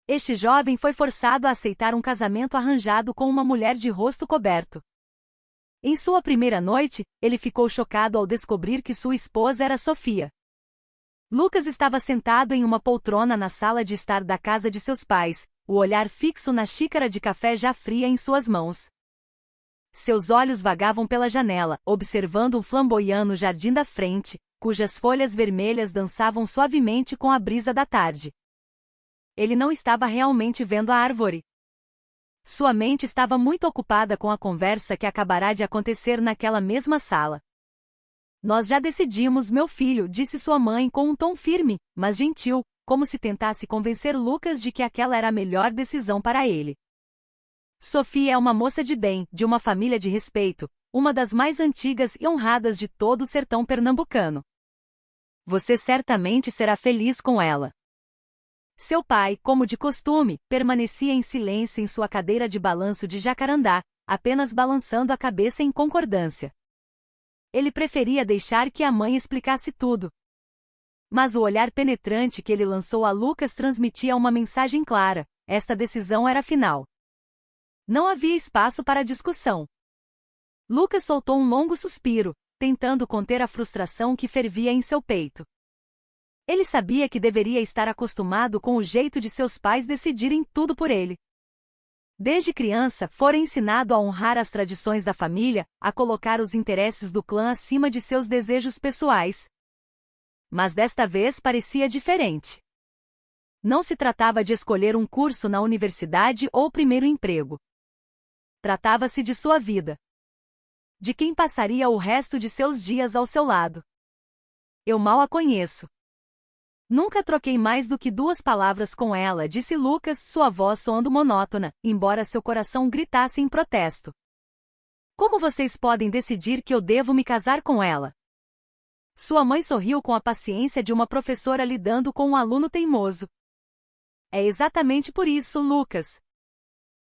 Este jovem foi forçado a aceitar um casamento arranjado com uma mulher de rosto coberto. Em sua primeira noite, ele ficou chocado ao descobrir que sua esposa era Sofia. Lucas estava sentado em uma poltrona na sala de estar da casa de seus pais, o olhar fixo na xícara de café já fria em suas mãos. Seus olhos vagavam pela janela, observando um flamboyante jardim da frente, cujas folhas vermelhas dançavam suavemente com a brisa da tarde. Ele não estava realmente vendo a árvore. Sua mente estava muito ocupada com a conversa que acabará de acontecer naquela mesma sala. Nós já decidimos, meu filho, disse sua mãe com um tom firme, mas gentil, como se tentasse convencer Lucas de que aquela era a melhor decisão para ele. Sofia é uma moça de bem, de uma família de respeito, uma das mais antigas e honradas de todo o sertão pernambucano. Você certamente será feliz com ela. Seu pai, como de costume, permanecia em silêncio em sua cadeira de balanço de jacarandá, apenas balançando a cabeça em concordância. Ele preferia deixar que a mãe explicasse tudo. Mas o olhar penetrante que ele lançou a Lucas transmitia uma mensagem clara: esta decisão era final. Não havia espaço para discussão. Lucas soltou um longo suspiro, tentando conter a frustração que fervia em seu peito. Ele sabia que deveria estar acostumado com o jeito de seus pais decidirem tudo por ele. Desde criança, fora ensinado a honrar as tradições da família, a colocar os interesses do clã acima de seus desejos pessoais. Mas desta vez parecia diferente. Não se tratava de escolher um curso na universidade ou primeiro emprego. Tratava-se de sua vida. De quem passaria o resto de seus dias ao seu lado. Eu mal a conheço. Nunca troquei mais do que 2 palavras com ela, disse Lucas, sua voz soando monótona, embora seu coração gritasse em protesto. Como vocês podem decidir que eu devo me casar com ela? Sua mãe sorriu com a paciência de uma professora lidando com um aluno teimoso. É exatamente por isso, Lucas.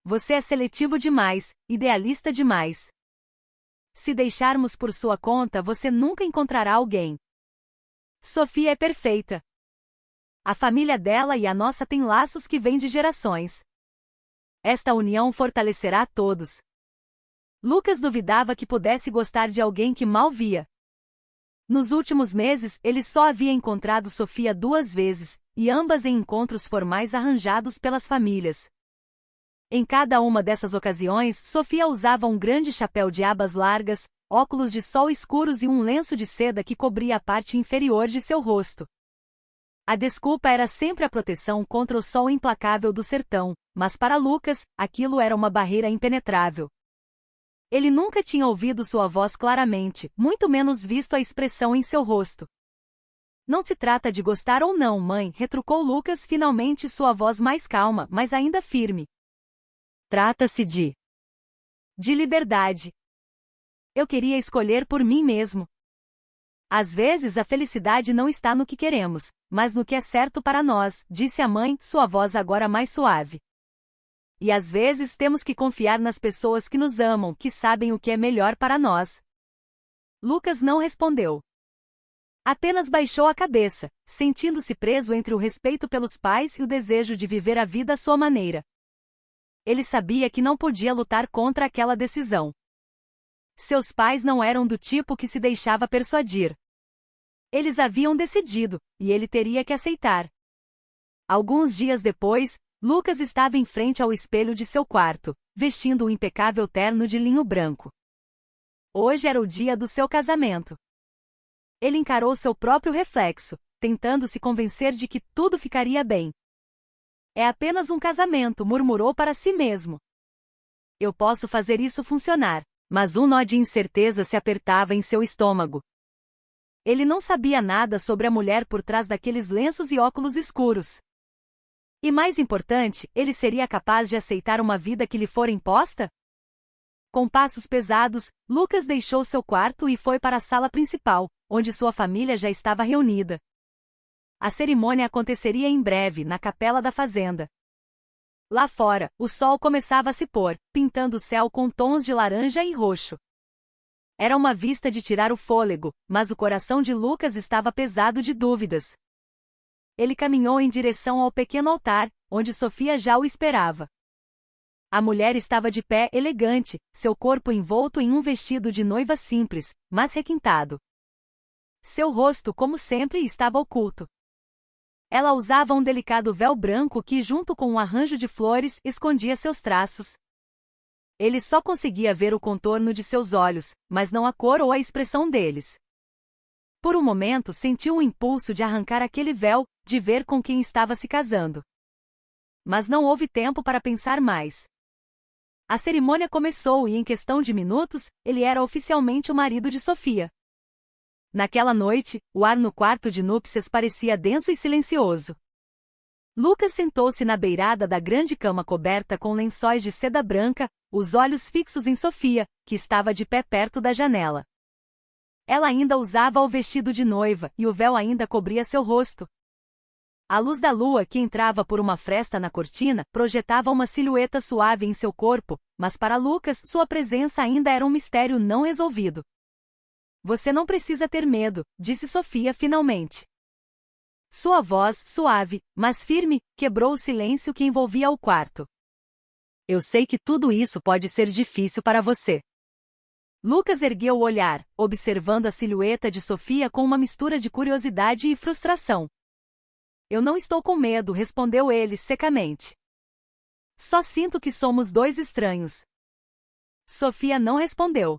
Você é seletivo demais, idealista demais. Se deixarmos por sua conta, você nunca encontrará alguém. Sofia é perfeita. A família dela e a nossa têm laços que vêm de gerações. Esta união fortalecerá todos. Lucas duvidava que pudesse gostar de alguém que mal via. Nos últimos meses, ele só havia encontrado Sofia 2 vezes, e ambas em encontros formais arranjados pelas famílias. Em cada uma dessas ocasiões, Sofia usava um grande chapéu de abas largas, óculos de sol escuros e um lenço de seda que cobria a parte inferior de seu rosto. A desculpa era sempre a proteção contra o sol implacável do sertão, mas para Lucas, aquilo era uma barreira impenetrável. Ele nunca tinha ouvido sua voz claramente, muito menos visto a expressão em seu rosto. Não se trata de gostar ou não, mãe, retrucou Lucas, finalmente sua voz mais calma, mas ainda firme. Trata-se de liberdade. Eu queria escolher por mim mesmo. Às vezes a felicidade não está no que queremos, mas no que é certo para nós, disse a mãe, sua voz agora mais suave. E às vezes temos que confiar nas pessoas que nos amam, que sabem o que é melhor para nós. Lucas não respondeu. Apenas baixou a cabeça, sentindo-se preso entre o respeito pelos pais e o desejo de viver a vida à sua maneira. Ele sabia que não podia lutar contra aquela decisão. Seus pais não eram do tipo que se deixava persuadir. Eles haviam decidido, e ele teria que aceitar. Alguns dias depois, Lucas estava em frente ao espelho de seu quarto, vestindo um impecável terno de linho branco. Hoje era o dia do seu casamento. Ele encarou seu próprio reflexo, tentando se convencer de que tudo ficaria bem. É apenas um casamento, murmurou para si mesmo. Eu posso fazer isso funcionar, mas um nó de incerteza se apertava em seu estômago. Ele não sabia nada sobre a mulher por trás daqueles lenços e óculos escuros. E mais importante, ele seria capaz de aceitar uma vida que lhe fora imposta? Com passos pesados, Lucas deixou seu quarto e foi para a sala principal, onde sua família já estava reunida. A cerimônia aconteceria em breve, na capela da fazenda. Lá fora, o sol começava a se pôr, pintando o céu com tons de laranja e roxo. Era uma vista de tirar o fôlego, mas o coração de Lucas estava pesado de dúvidas. Ele caminhou em direção ao pequeno altar, onde Sofia já o esperava. A mulher estava de pé, elegante, seu corpo envolto em um vestido de noiva simples, mas requintado. Seu rosto, como sempre, estava oculto. Ela usava um delicado véu branco que, junto com um arranjo de flores, escondia seus traços. Ele só conseguia ver o contorno de seus olhos, mas não a cor ou a expressão deles. Por um momento sentiu um impulso de arrancar aquele véu, de ver com quem estava se casando. Mas não houve tempo para pensar mais. A cerimônia começou e, em questão de minutos, ele era oficialmente o marido de Sofia. Naquela noite, o ar no quarto de núpcias parecia denso e silencioso. Lucas sentou-se na beirada da grande cama coberta com lençóis de seda branca, os olhos fixos em Sofia, que estava de pé perto da janela. Ela ainda usava o vestido de noiva e o véu ainda cobria seu rosto. A luz da lua, que entrava por uma fresta na cortina, projetava uma silhueta suave em seu corpo, mas para Lucas sua presença ainda era um mistério não resolvido. Você não precisa ter medo, disse Sofia finalmente. Sua voz, suave, mas firme, quebrou o silêncio que envolvia o quarto. Eu sei que tudo isso pode ser difícil para você. Lucas ergueu o olhar, observando a silhueta de Sofia com uma mistura de curiosidade e frustração. Eu não estou com medo, respondeu ele secamente. Só sinto que somos dois estranhos. Sofia não respondeu.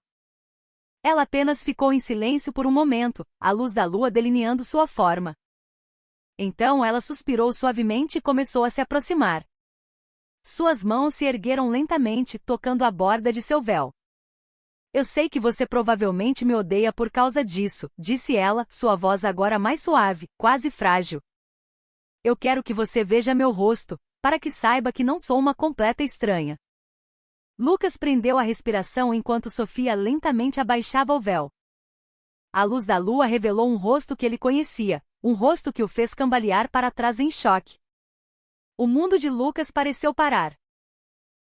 Ela apenas ficou em silêncio por um momento, a luz da lua delineando sua forma. Então ela suspirou suavemente e começou a se aproximar. Suas mãos se ergueram lentamente, tocando a borda de seu véu. Eu sei que você provavelmente me odeia por causa disso, disse ela, sua voz agora mais suave, quase frágil. Eu quero que você veja meu rosto, para que saiba que não sou uma completa estranha. Lucas prendeu a respiração enquanto Sofia lentamente abaixava o véu. A luz da lua revelou um rosto que ele conhecia, um rosto que o fez cambalear para trás em choque. O mundo de Lucas pareceu parar.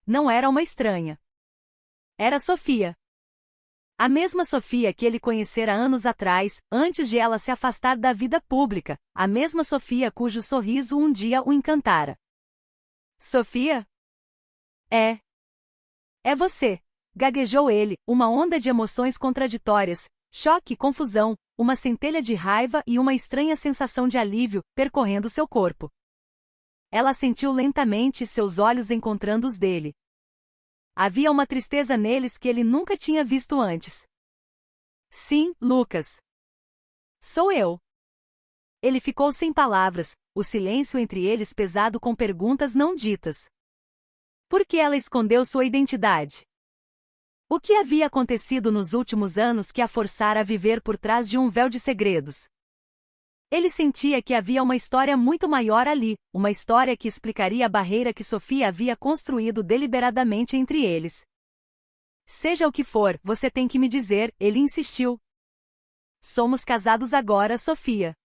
Não era uma estranha. Era Sofia. A mesma Sofia que ele conhecera anos atrás, antes de ela se afastar da vida pública, a mesma Sofia cujo sorriso um dia o encantara. Sofia? É. É você, gaguejou ele, uma onda de emoções contraditórias, choque e confusão, uma centelha de raiva e uma estranha sensação de alívio, percorrendo seu corpo. Ela sentiu lentamente seus olhos encontrando os dele. Havia uma tristeza neles que ele nunca tinha visto antes. Sim, Lucas. Sou eu. Ele ficou sem palavras, o silêncio entre eles pesado com perguntas não ditas. Por que ela escondeu sua identidade? O que havia acontecido nos últimos anos que a forçara a viver por trás de um véu de segredos? Ele sentia que havia uma história muito maior ali, uma história que explicaria a barreira que Sofia havia construído deliberadamente entre eles. Seja o que for, você tem que me dizer, ele insistiu. Somos casados agora, Sofia.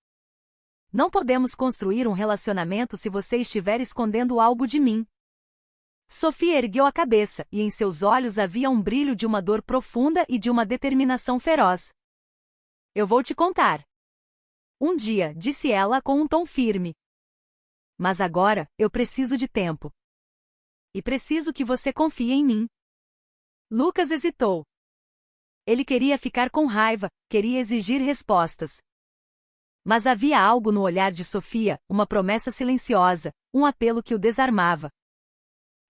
Não podemos construir um relacionamento se você estiver escondendo algo de mim. Sofia ergueu a cabeça, e em seus olhos havia um brilho de uma dor profunda e de uma determinação feroz. Eu vou te contar. Um dia, disse ela com um tom firme. Mas agora, eu preciso de tempo. E preciso que você confie em mim. Lucas hesitou. Ele queria ficar com raiva, queria exigir respostas. Mas havia algo no olhar de Sofia, uma promessa silenciosa, um apelo que o desarmava.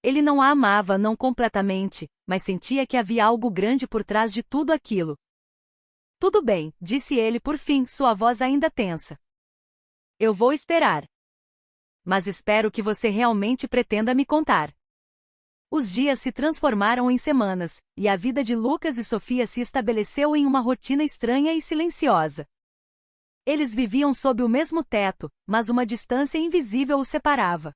Ele não a amava não completamente, mas sentia que havia algo grande por trás de tudo aquilo. Tudo bem, disse ele por fim, sua voz ainda tensa. Eu vou esperar. Mas espero que você realmente pretenda me contar. Os dias se transformaram em semanas, e a vida de Lucas e Sofia se estabeleceu em uma rotina estranha e silenciosa. Eles viviam sob o mesmo teto, mas uma distância invisível os separava.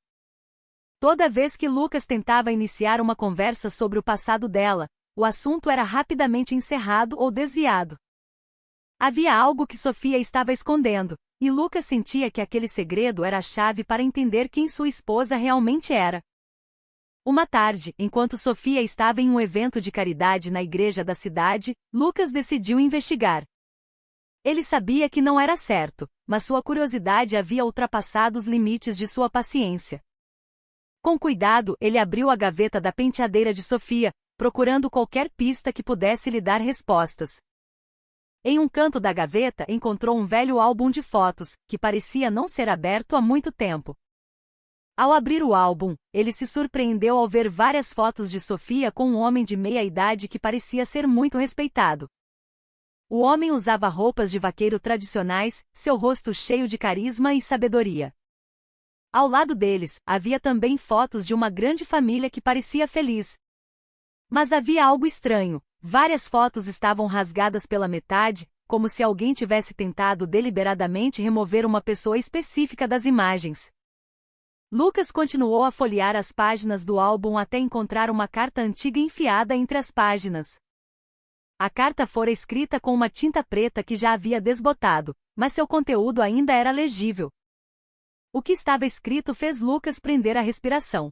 Toda vez que Lucas tentava iniciar uma conversa sobre o passado dela, o assunto era rapidamente encerrado ou desviado. Havia algo que Sofia estava escondendo, e Lucas sentia que aquele segredo era a chave para entender quem sua esposa realmente era. Uma tarde, enquanto Sofia estava em um evento de caridade na igreja da cidade, Lucas decidiu investigar. Ele sabia que não era certo, mas sua curiosidade havia ultrapassado os limites de sua paciência. Com cuidado, ele abriu a gaveta da penteadeira de Sofia, procurando qualquer pista que pudesse lhe dar respostas. Em um canto da gaveta encontrou um velho álbum de fotos, que parecia não ser aberto há muito tempo. Ao abrir o álbum, ele se surpreendeu ao ver várias fotos de Sofia com um homem de meia-idade que parecia ser muito respeitado. O homem usava roupas de vaqueiro tradicionais, seu rosto cheio de carisma e sabedoria. Ao lado deles, havia também fotos de uma grande família que parecia feliz. Mas havia algo estranho. Várias fotos estavam rasgadas pela metade, como se alguém tivesse tentado deliberadamente remover uma pessoa específica das imagens. Lucas continuou a folhear as páginas do álbum até encontrar uma carta antiga enfiada entre as páginas. A carta fora escrita com uma tinta preta que já havia desbotado, mas seu conteúdo ainda era legível. O que estava escrito fez Lucas prender a respiração.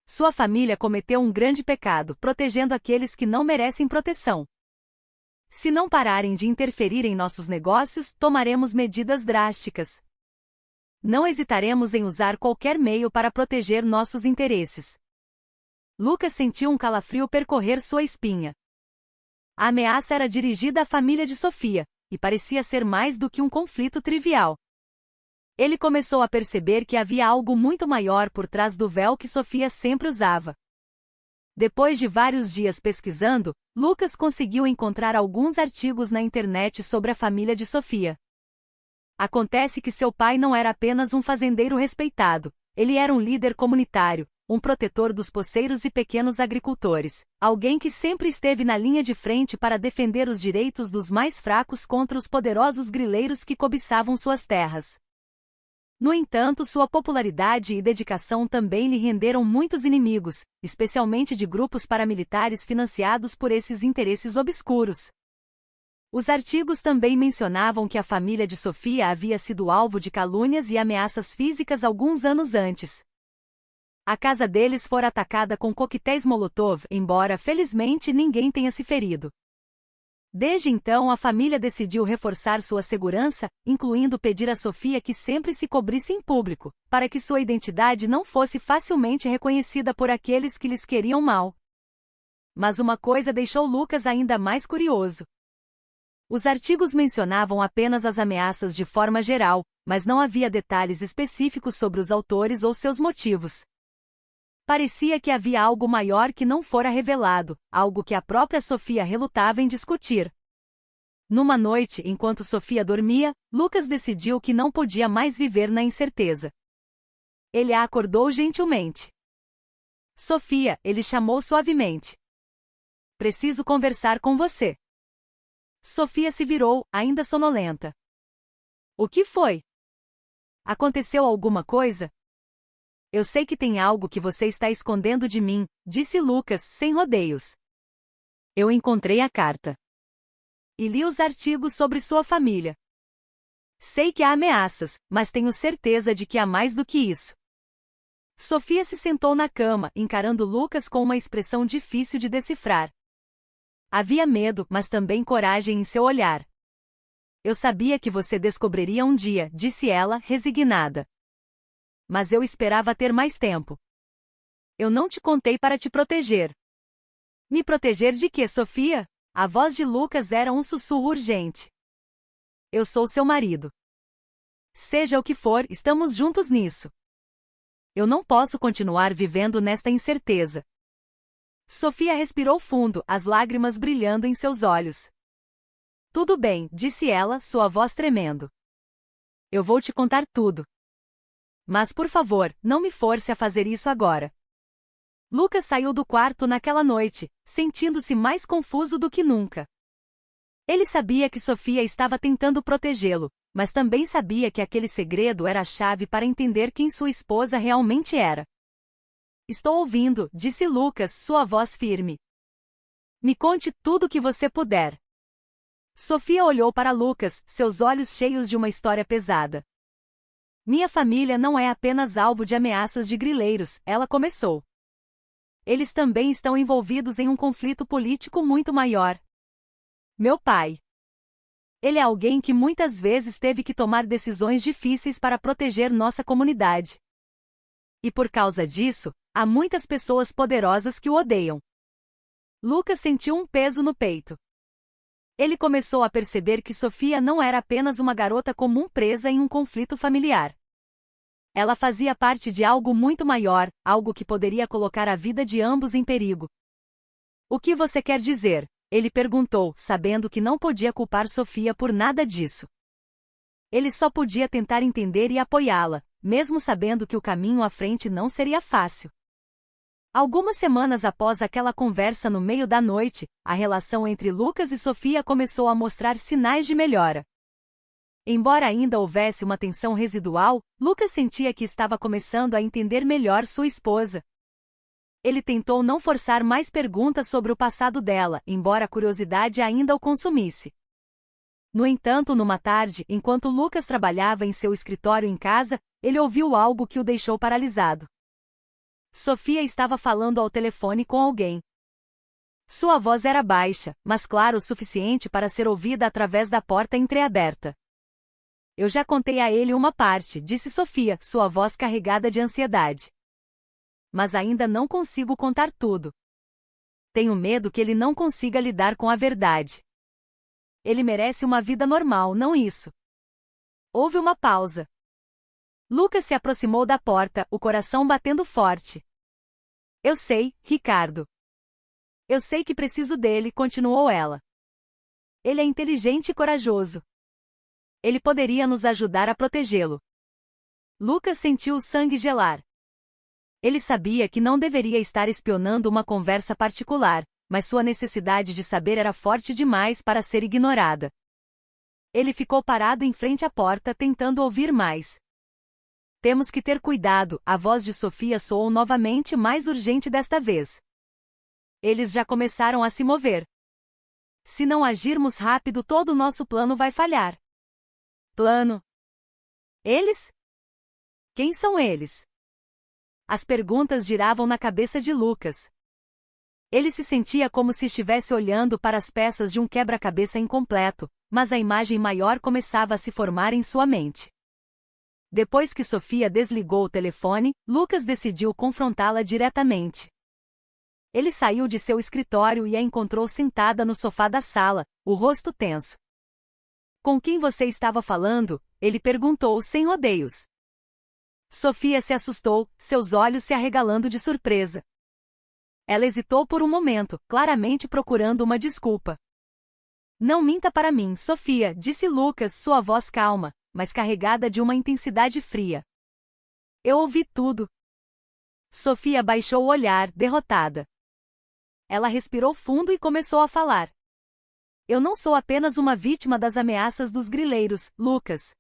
Sua família cometeu um grande pecado, protegendo aqueles que não merecem proteção. Se não pararem de interferir em nossos negócios, tomaremos medidas drásticas. Não hesitaremos em usar qualquer meio para proteger nossos interesses. Lucas sentiu um calafrio percorrer sua espinha. A ameaça era dirigida à família de Sofia, e parecia ser mais do que um conflito trivial. Ele começou a perceber que havia algo muito maior por trás do véu que Sofia sempre usava. Depois de vários dias pesquisando, Lucas conseguiu encontrar alguns artigos na internet sobre a família de Sofia. Acontece que seu pai não era apenas um fazendeiro respeitado, ele era um líder comunitário, um protetor dos poceiros e pequenos agricultores, alguém que sempre esteve na linha de frente para defender os direitos dos mais fracos contra os poderosos grileiros que cobiçavam suas terras. No entanto, sua popularidade e dedicação também lhe renderam muitos inimigos, especialmente de grupos paramilitares financiados por esses interesses obscuros. Os artigos também mencionavam que a família de Sofia havia sido alvo de calúnias e ameaças físicas alguns anos antes. A casa deles fora atacada com coquetéis Molotov, embora felizmente ninguém tenha se ferido. Desde então a família decidiu reforçar sua segurança, incluindo pedir a Sofia que sempre se cobrisse em público, para que sua identidade não fosse facilmente reconhecida por aqueles que lhes queriam mal. Mas uma coisa deixou Lucas ainda mais curioso. Os artigos mencionavam apenas as ameaças de forma geral, mas não havia detalhes específicos sobre os autores ou seus motivos. Parecia que havia algo maior que não fora revelado, algo que a própria Sofia relutava em discutir. Numa noite, enquanto Sofia dormia, Lucas decidiu que não podia mais viver na incerteza. Ele a acordou gentilmente. Sofia, ele chamou suavemente. Preciso conversar com você. Sofia se virou, ainda sonolenta. O que foi? Aconteceu alguma coisa? Eu sei que tem algo que você está escondendo de mim, disse Lucas, sem rodeios. Eu encontrei a carta. E li os artigos sobre sua família. Sei que há ameaças, mas tenho certeza de que há mais do que isso. Sofia se sentou na cama, encarando Lucas com uma expressão difícil de decifrar. Havia medo, mas também coragem em seu olhar. Eu sabia que você descobriria um dia, disse ela, resignada. Mas eu esperava ter mais tempo. Eu não te contei para te proteger. Me proteger de quê, Sofia? A voz de Lucas era um sussurro urgente. Eu sou seu marido. Seja o que for, estamos juntos nisso. Eu não posso continuar vivendo nesta incerteza. Sofia respirou fundo, as lágrimas brilhando em seus olhos. Tudo bem, disse ela, sua voz tremendo. Eu vou te contar tudo. Mas por favor, não me force a fazer isso agora. Lucas saiu do quarto naquela noite, sentindo-se mais confuso do que nunca. Ele sabia que Sofia estava tentando protegê-lo, mas também sabia que aquele segredo era a chave para entender quem sua esposa realmente era. Estou ouvindo, disse Lucas, sua voz firme. Me conte tudo o que você puder. Sofia olhou para Lucas, seus olhos cheios de uma história pesada. Minha família não é apenas alvo de ameaças de grileiros, ela começou. Eles também estão envolvidos em um conflito político muito maior. Meu pai. Ele é alguém que muitas vezes teve que tomar decisões difíceis para proteger nossa comunidade. E por causa disso, há muitas pessoas poderosas que o odeiam. Lucas sentiu um peso no peito. Ele começou a perceber que Sofia não era apenas uma garota comum presa em um conflito familiar. Ela fazia parte de algo muito maior, algo que poderia colocar a vida de ambos em perigo. O que você quer dizer? Ele perguntou, sabendo que não podia culpar Sofia por nada disso. Ele só podia tentar entender e apoiá-la, mesmo sabendo que o caminho à frente não seria fácil. Algumas semanas após aquela conversa no meio da noite, a relação entre Lucas e Sofia começou a mostrar sinais de melhora. Embora ainda houvesse uma tensão residual, Lucas sentia que estava começando a entender melhor sua esposa. Ele tentou não forçar mais perguntas sobre o passado dela, embora a curiosidade ainda o consumisse. No entanto, numa tarde, enquanto Lucas trabalhava em seu escritório em casa, ele ouviu algo que o deixou paralisado. Sofia estava falando ao telefone com alguém. Sua voz era baixa, mas clara o suficiente para ser ouvida através da porta entreaberta. Eu já contei a ele uma parte, disse Sofia, sua voz carregada de ansiedade. Mas ainda não consigo contar tudo. Tenho medo que ele não consiga lidar com a verdade. Ele merece uma vida normal, não isso. Houve uma pausa. Lucas se aproximou da porta, o coração batendo forte. Eu sei, Ricardo. Eu sei que preciso dele, continuou ela. Ele é inteligente e corajoso. Ele poderia nos ajudar a protegê-lo. Lucas sentiu o sangue gelar. Ele sabia que não deveria estar espionando uma conversa particular, mas sua necessidade de saber era forte demais para ser ignorada. Ele ficou parado em frente à porta tentando ouvir mais. Temos que ter cuidado, a voz de Sofia soou novamente mais urgente desta vez. Eles já começaram a se mover. Se não agirmos rápido, todo o nosso plano vai falhar. Plano? Eles? Quem são eles? As perguntas giravam na cabeça de Lucas. Ele se sentia como se estivesse olhando para as peças de um quebra-cabeça incompleto, mas a imagem maior começava a se formar em sua mente. Depois que Sofia desligou o telefone, Lucas decidiu confrontá-la diretamente. Ele saiu de seu escritório e a encontrou sentada no sofá da sala, o rosto tenso. Com quem você estava falando? Ele perguntou sem rodeios. Sofia se assustou, seus olhos se arregalando de surpresa. Ela hesitou por um momento, claramente procurando uma desculpa. Não minta para mim, Sofia, disse Lucas, sua voz calma, mas carregada de uma intensidade fria. Eu ouvi tudo. Sofia baixou o olhar, derrotada. Ela respirou fundo e começou a falar. Eu não sou apenas uma vítima das ameaças dos grileiros, Lucas.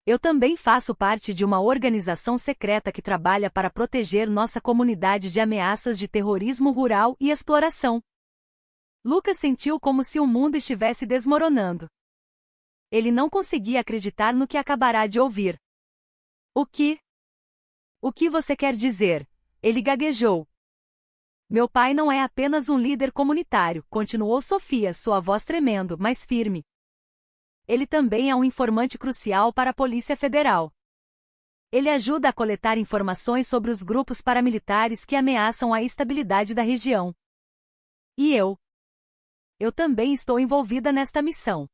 Eu também faço parte de uma organização secreta que trabalha para proteger nossa comunidade de ameaças de terrorismo rural e exploração. Lucas sentiu como se o mundo estivesse desmoronando. Ele não conseguia acreditar no que acabará de ouvir. O que? O que você quer dizer? Ele gaguejou. Meu pai não é apenas um líder comunitário, continuou Sofia, sua voz tremendo, mas firme. Ele também é um informante crucial para a Polícia Federal. Ele ajuda a coletar informações sobre os grupos paramilitares que ameaçam a estabilidade da região. E eu? Eu também estou envolvida nesta missão.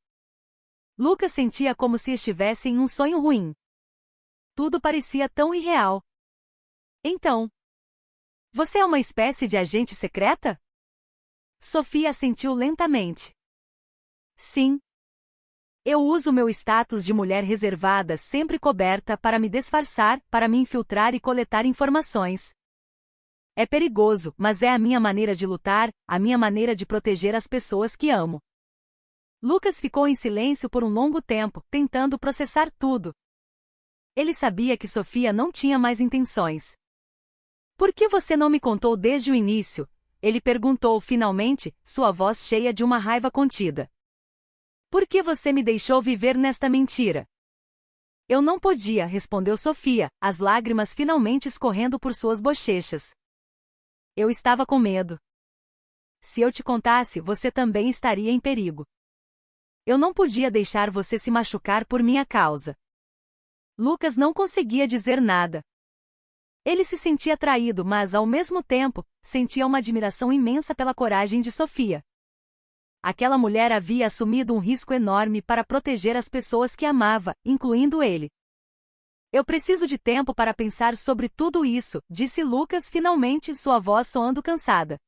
Lucas sentia como se estivesse em um sonho ruim. Tudo parecia tão irreal. Então, você é uma espécie de agente secreta? Sofia assentiu lentamente. Sim. Eu uso meu status de mulher reservada sempre coberta para me disfarçar, para me infiltrar e coletar informações. É perigoso, mas é a minha maneira de lutar, a minha maneira de proteger as pessoas que amo. Lucas ficou em silêncio por um longo tempo, tentando processar tudo. Ele sabia que Sofia não tinha mais intenções. Por que você não me contou desde o início? Ele perguntou finalmente, sua voz cheia de uma raiva contida. Por que você me deixou viver nesta mentira? Eu não podia, respondeu Sofia, as lágrimas finalmente escorrendo por suas bochechas. Eu estava com medo. Se eu te contasse, você também estaria em perigo. Eu não podia deixar você se machucar por minha causa. Lucas não conseguia dizer nada. Ele se sentia traído, mas, ao mesmo tempo, sentia uma admiração imensa pela coragem de Sofia. Aquela mulher havia assumido um risco enorme para proteger as pessoas que amava, incluindo ele. Eu preciso de tempo para pensar sobre tudo isso, disse Lucas finalmente, sua voz soando cansada.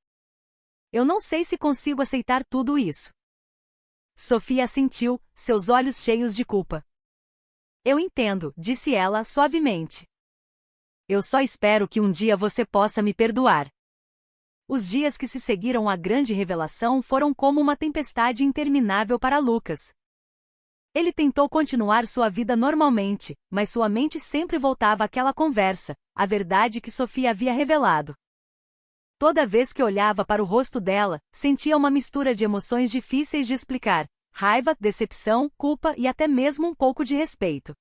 Eu não sei se consigo aceitar tudo isso. Sofia assentiu, seus olhos cheios de culpa. Eu entendo, disse ela suavemente. Eu só espero que um dia você possa me perdoar. Os dias que se seguiram à grande revelação foram como uma tempestade interminável para Lucas. Ele tentou continuar sua vida normalmente, mas sua mente sempre voltava àquela conversa, a verdade que Sofia havia revelado. Toda vez que olhava para o rosto dela, sentia uma mistura de emoções difíceis de explicar: raiva, decepção, culpa e até mesmo um pouco de respeito.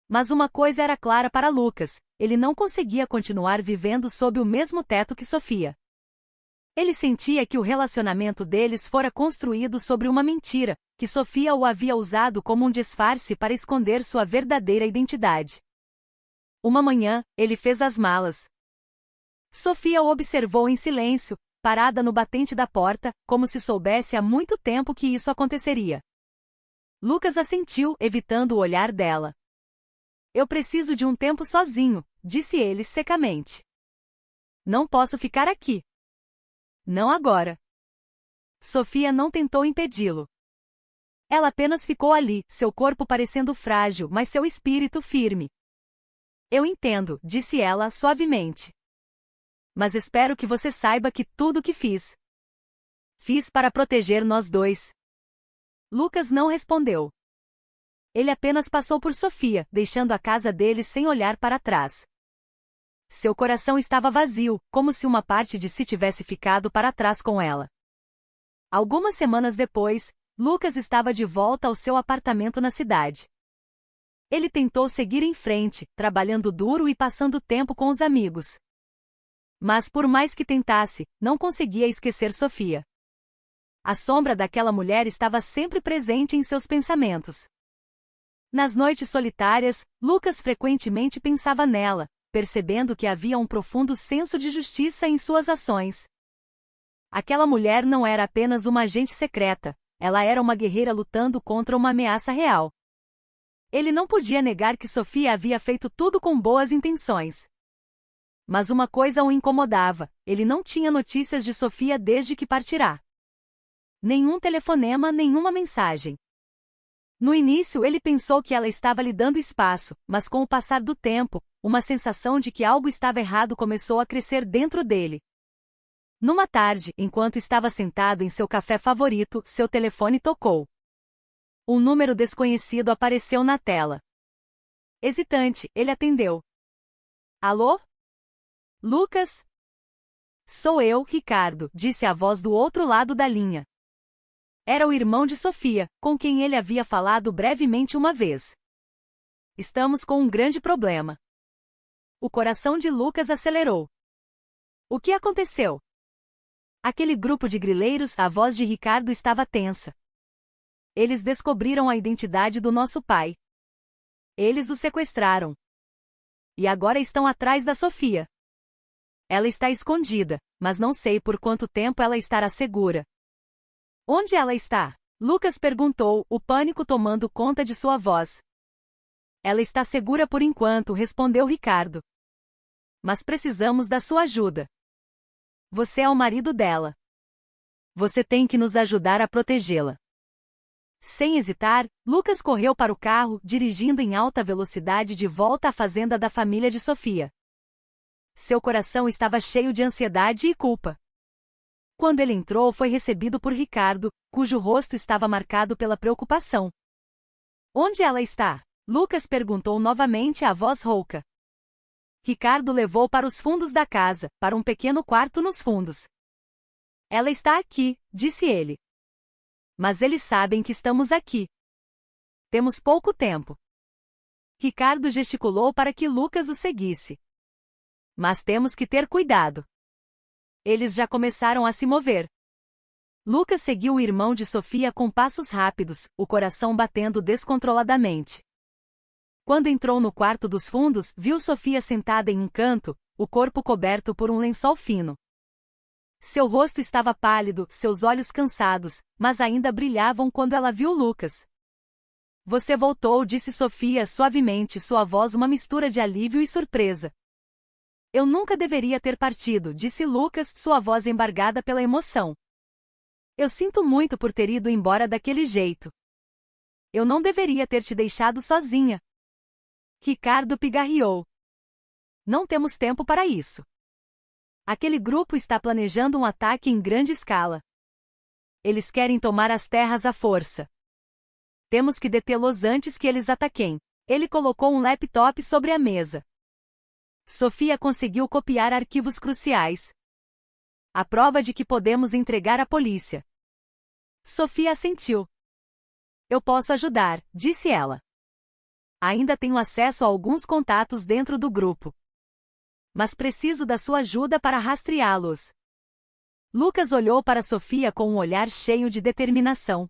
Mas uma coisa era clara para Lucas: ele não conseguia continuar vivendo sob o mesmo teto que Sofia. Ele sentia que o relacionamento deles fora construído sobre uma mentira, que Sofia o havia usado como um disfarce para esconder sua verdadeira identidade. Uma manhã, ele fez as malas. Sofia o observou em silêncio, parada no batente da porta, como se soubesse há muito tempo que isso aconteceria. Lucas assentiu, evitando o olhar dela. Eu preciso de um tempo sozinho, disse ele secamente. Não posso ficar aqui. Não agora. Sofia não tentou impedi-lo. Ela apenas ficou ali, seu corpo parecendo frágil, mas seu espírito firme. Eu entendo, disse ela suavemente. Mas espero que você saiba que tudo o que fiz para proteger nós dois. Lucas não respondeu. Ele apenas passou por Sofia, deixando a casa dele sem olhar para trás. Seu coração estava vazio, como se uma parte de si tivesse ficado para trás com ela. Algumas semanas depois, Lucas estava de volta ao seu apartamento na cidade. Ele tentou seguir em frente, trabalhando duro e passando tempo com os amigos. Mas por mais que tentasse, não conseguia esquecer Sofia. A sombra daquela mulher estava sempre presente em seus pensamentos. Nas noites solitárias, Lucas frequentemente pensava nela, percebendo que havia um profundo senso de justiça em suas ações. Aquela mulher não era apenas uma agente secreta, ela era uma guerreira lutando contra uma ameaça real. Ele não podia negar que Sofia havia feito tudo com boas intenções. Mas uma coisa o incomodava: ele não tinha notícias de Sofia desde que partirá. Nenhum telefonema, nenhuma mensagem. No início ele pensou que ela estava lhe dando espaço, mas com o passar do tempo, uma sensação de que algo estava errado começou a crescer dentro dele. Numa tarde, enquanto estava sentado em seu café favorito, seu telefone tocou. Um número desconhecido apareceu na tela. Hesitante, ele atendeu. Alô? Lucas? Sou eu, Ricardo, disse a voz do outro lado da linha. Era o irmão de Sofia, com quem ele havia falado brevemente uma vez. Estamos com um grande problema. O coração de Lucas acelerou. O que aconteceu? Aquele grupo de grileiros, a voz de Ricardo estava tensa. Eles descobriram a identidade do nosso pai. Eles o sequestraram. E agora estão atrás da Sofia. Ela está escondida, mas não sei por quanto tempo ela estará segura. Onde ela está? Lucas perguntou, o pânico tomando conta de sua voz. Ela está segura por enquanto, respondeu Ricardo. Mas precisamos da sua ajuda. Você é o marido dela. Você tem que nos ajudar a protegê-la. Sem hesitar, Lucas correu para o carro, dirigindo em alta velocidade de volta à fazenda da família de Sofia. Seu coração estava cheio de ansiedade e culpa. Quando ele entrou, foi recebido por Ricardo, cujo rosto estava marcado pela preocupação. Onde ela está? Lucas perguntou novamente à voz rouca. Ricardo levou para os fundos da casa, para um pequeno quarto nos fundos. Ela está aqui, disse ele. Mas eles sabem que estamos aqui. Temos pouco tempo. Ricardo gesticulou para que Lucas o seguisse. Mas temos que ter cuidado. Eles já começaram a se mover. Lucas seguiu o irmão de Sofia com passos rápidos, o coração batendo descontroladamente. Quando entrou no quarto dos fundos, viu Sofia sentada em um canto, o corpo coberto por um lençol fino. Seu rosto estava pálido, seus olhos cansados, mas ainda brilhavam quando ela viu Lucas. Você voltou, disse Sofia suavemente, sua voz uma mistura de alívio e surpresa. Eu nunca deveria ter partido, disse Lucas, sua voz embargada pela emoção. Eu sinto muito por ter ido embora daquele jeito. Eu não deveria ter te deixado sozinha. Ricardo pigarreou. Não temos tempo para isso. Aquele grupo está planejando um ataque em grande escala. Eles querem tomar as terras à força. Temos que detê-los antes que eles ataquem. Ele colocou um laptop sobre a mesa. Sofia conseguiu copiar arquivos cruciais. A prova de que podemos entregar à polícia. Sofia assentiu. Eu posso ajudar, disse ela. Ainda tenho acesso a alguns contatos dentro do grupo. Mas preciso da sua ajuda para rastreá-los. Lucas olhou para Sofia com um olhar cheio de determinação.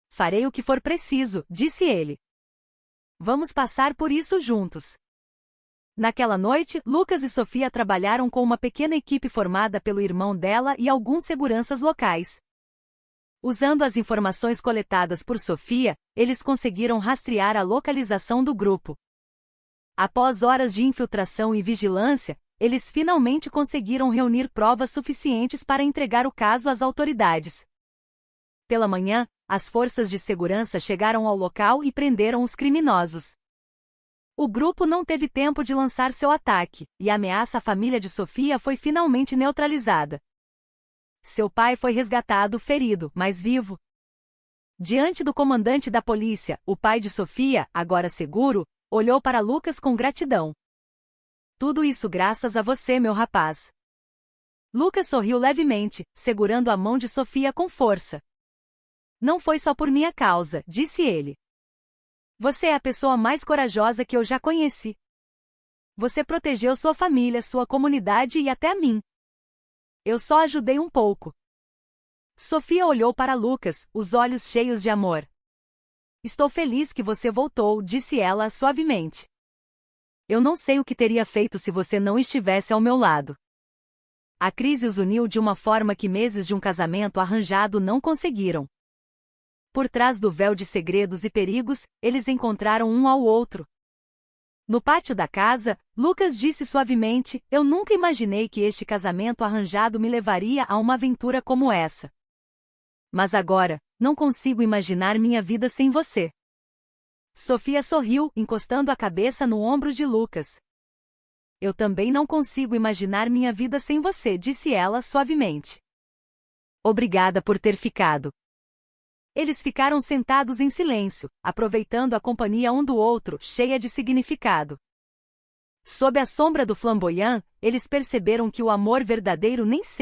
Farei o que for preciso, disse ele. Vamos passar por isso juntos. Naquela noite, Lucas e Sofia trabalharam com uma pequena equipe formada pelo irmão dela e alguns seguranças locais. Usando as informações coletadas por Sofia, eles conseguiram rastrear a localização do grupo. Após horas de infiltração e vigilância, eles finalmente conseguiram reunir provas suficientes para entregar o caso às autoridades. Pela manhã, as forças de segurança chegaram ao local e prenderam os criminosos. O grupo não teve tempo de lançar seu ataque, e a ameaça à família de Sofia foi finalmente neutralizada. Seu pai foi resgatado ferido, mas vivo. Diante do comandante da polícia, o pai de Sofia, agora seguro, olhou para Lucas com gratidão. Tudo isso graças a você, meu rapaz. Lucas sorriu levemente, segurando a mão de Sofia com força. Não foi só por minha causa, disse ele. Você é a pessoa mais corajosa que eu já conheci. Você protegeu sua família, sua comunidade e até a mim. Eu só ajudei um pouco. Sofia olhou para Lucas, os olhos cheios de amor. Estou feliz que você voltou, disse ela suavemente. Eu não sei o que teria feito se você não estivesse ao meu lado. A crise os uniu de uma forma que meses de um casamento arranjado não conseguiram. Por trás do véu de segredos e perigos, eles encontraram um ao outro. No pátio da casa, Lucas disse suavemente, eu nunca imaginei que este casamento arranjado me levaria a uma aventura como essa. Mas agora, não consigo imaginar minha vida sem você. Sofia sorriu, encostando a cabeça no ombro de Lucas. Eu também não consigo imaginar minha vida sem você, disse ela suavemente. Obrigada por ter ficado. Eles ficaram sentados em silêncio, aproveitando a companhia um do outro, cheia de significado. Sob a sombra do flamboyant, eles perceberam que o amor verdadeiro nem sempre